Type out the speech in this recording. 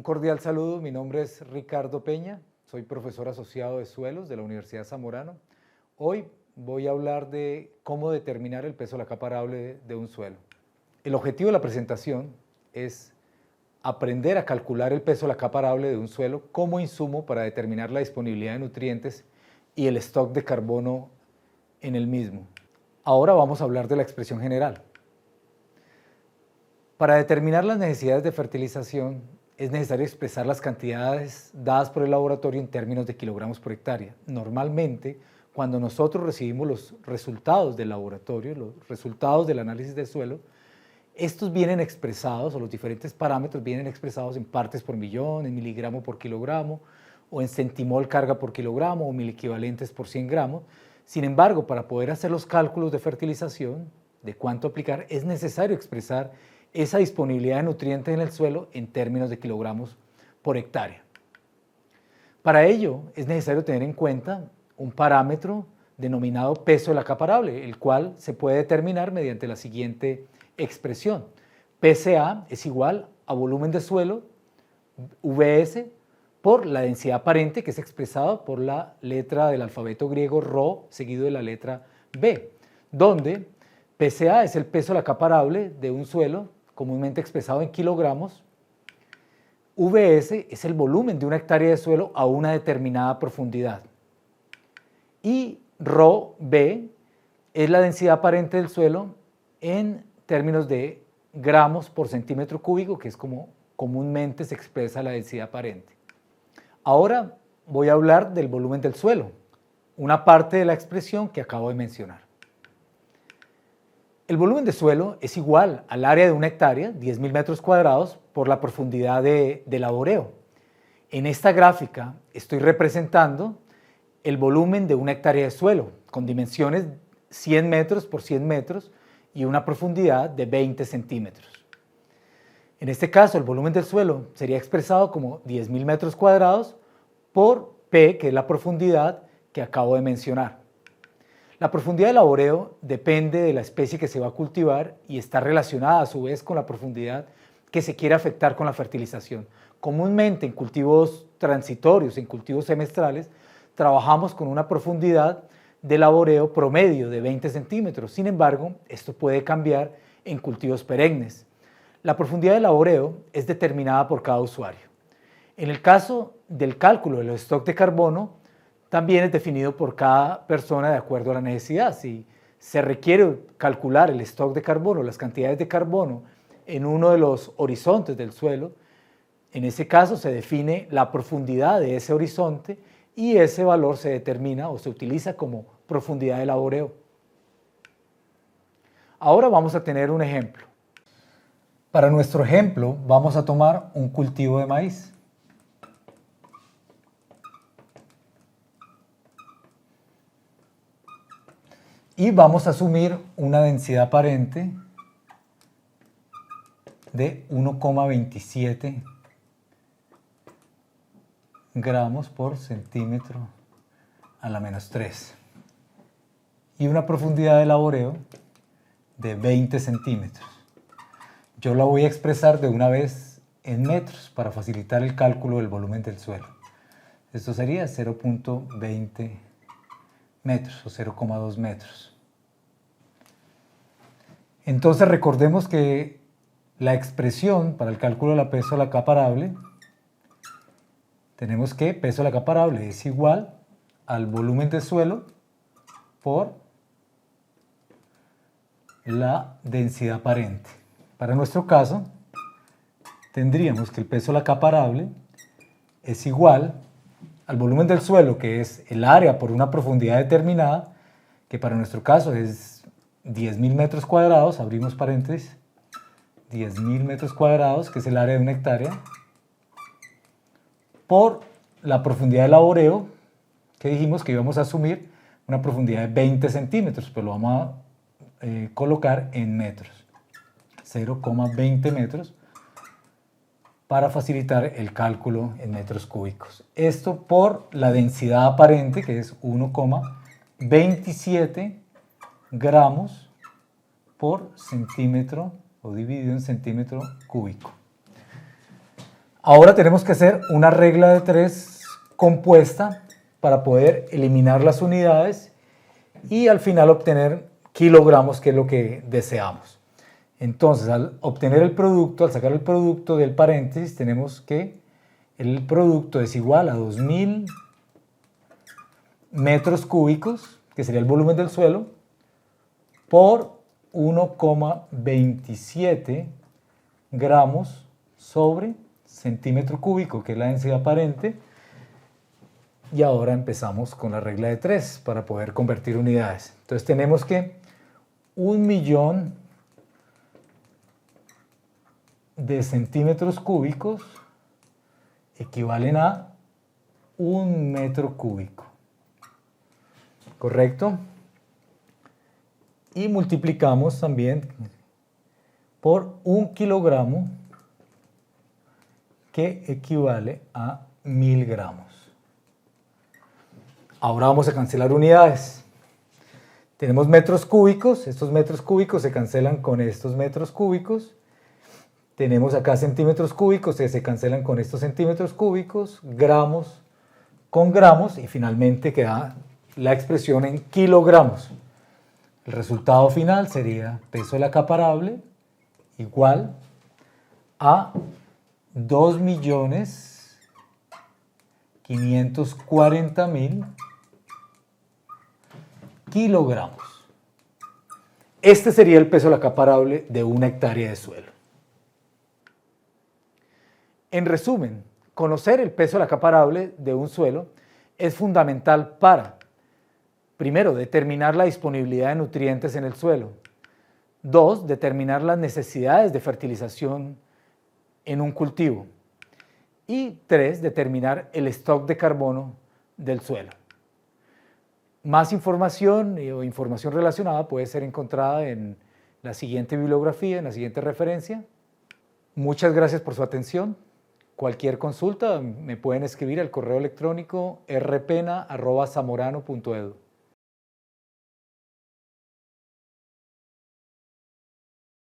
cordial saludo, mi nombre es Ricardo Peña, soy profesor asociado de suelos de la Universidad Zamorano. Hoy voy a hablar de cómo determinar el peso de la capa arable de un suelo. El objetivo de la presentación es aprender a calcular el peso de la capa arable de un suelo como insumo para determinar la disponibilidad de nutrientes y el stock de carbono en el mismo. Ahora vamos a hablar de la expresión general. Para determinar las necesidades de fertilización es necesario expresar las cantidades dadas por el laboratorio en términos de kilogramos por hectárea. Normalmente, cuando nosotros recibimos los resultados del laboratorio, los resultados del análisis del suelo, estos vienen expresados, o los diferentes parámetros vienen expresados en partes por millón, en miligramo por kilogramo, o en centimol carga por kilogramo, o milequivalentes por 100 gramos. Sin embargo, para poder hacer los cálculos de fertilización, de cuánto aplicar, es necesario expresar esa disponibilidad de nutrientes en el suelo en términos de kilogramos por hectárea. Para ello, es necesario tener en cuenta un parámetro denominado peso de la capa arable, el cual se puede determinar mediante la siguiente expresión. PCA es igual a volumen de suelo, VS, por la densidad aparente, que es expresada por la letra del alfabeto griego Rho, seguido de la letra B, donde PCA es el peso de la capa arable de un suelo, comúnmente expresado en kilogramos. VS es el volumen de una hectárea de suelo a una determinada profundidad. Y ρB es la densidad aparente del suelo en términos de gramos por centímetro cúbico, que es como comúnmente se expresa la densidad aparente. Ahora voy a hablar del volumen del suelo, una parte de la expresión que acabo de mencionar. El volumen de suelo es igual al área de una hectárea, 10.000 metros cuadrados, por la profundidad de laboreo. En esta gráfica estoy representando el volumen de una hectárea de suelo, con dimensiones 100 metros por 100 metros y una profundidad de 20 centímetros. En este caso, el volumen del suelo sería expresado como 10.000 metros cuadrados por P, que es la profundidad que acabo de mencionar. La profundidad de laboreo depende de la especie que se va a cultivar y está relacionada a su vez con la profundidad que se quiere afectar con la fertilización. Comúnmente en cultivos transitorios, en cultivos semestrales, trabajamos con una profundidad de laboreo promedio de 20 centímetros. Sin embargo, esto puede cambiar en cultivos perennes. La profundidad de laboreo es determinada por cada usuario. En el caso del cálculo de los stocks de carbono, también es definido por cada persona de acuerdo a la necesidad. Si se requiere calcular el stock de carbono, las cantidades de carbono en uno de los horizontes del suelo, en ese caso se define la profundidad de ese horizonte y ese valor se determina o se utiliza como profundidad de laboreo. Ahora vamos a tener un ejemplo. Para nuestro ejemplo vamos a tomar un cultivo de maíz. Y vamos a asumir una densidad aparente de 1,27 gramos por centímetro a la menos 3 y una profundidad de laboreo de 20 centímetros. Yo la voy a expresar de una vez en metros para facilitar el cálculo del volumen del suelo. Esto sería 0,20 metros o 0,2 metros. Entonces recordemos que la expresión para el cálculo del peso de la capa arable, tenemos que peso de la capa arable es igual al volumen de suelo por la densidad aparente. Para nuestro caso, tendríamos que el peso de la capa arable es igual al volumen del suelo, que es el área por una profundidad determinada, que para nuestro caso es 10.000 metros cuadrados, abrimos paréntesis, 10.000 metros cuadrados, que es el área de una hectárea, por la profundidad de laboreo, que dijimos que íbamos a asumir una profundidad de 20 centímetros, pero lo vamos a colocar en metros, 0,20 metros, para facilitar el cálculo en metros cúbicos. Esto por la densidad aparente, que es 1,27 gramos por centímetro o dividido en centímetro cúbico. Ahora tenemos que hacer una regla de 3 compuesta para poder eliminar las unidades y al final obtener kilogramos, que es lo que deseamos. Entonces, al obtener el producto, al sacar el producto del paréntesis, tenemos que el producto es igual a 2000 metros cúbicos, que sería el volumen del suelo, por 1,27 gramos sobre centímetro cúbico, que es la densidad aparente. Y ahora empezamos con la regla de 3 para poder convertir unidades. Entonces tenemos que 1.000.000 de centímetros cúbicos equivalen a 1 metro cúbico. ¿Correcto? Y multiplicamos también por 1 kilogramo, que equivale a 1000 gramos. Ahora vamos a cancelar unidades. Tenemos metros cúbicos, estos metros cúbicos se cancelan con estos metros cúbicos. Tenemos acá centímetros cúbicos que se cancelan con estos centímetros cúbicos, gramos con gramos, y finalmente queda la expresión en kilogramos. El resultado final sería peso del acaparable igual a 2.540.000 kilogramos. Este sería el peso del acaparable de 1 hectárea de suelo. En resumen, conocer el peso del acaparable de un suelo es fundamental para, primero, determinar la disponibilidad de nutrientes en el suelo. 2, determinar las necesidades de fertilización en un cultivo. Y 3, determinar el stock de carbono del suelo. Más información o información relacionada puede ser encontrada en la siguiente bibliografía, en la siguiente referencia. Muchas gracias por su atención. Cualquier consulta me pueden escribir al correo electrónico rpena@zamorano.edu.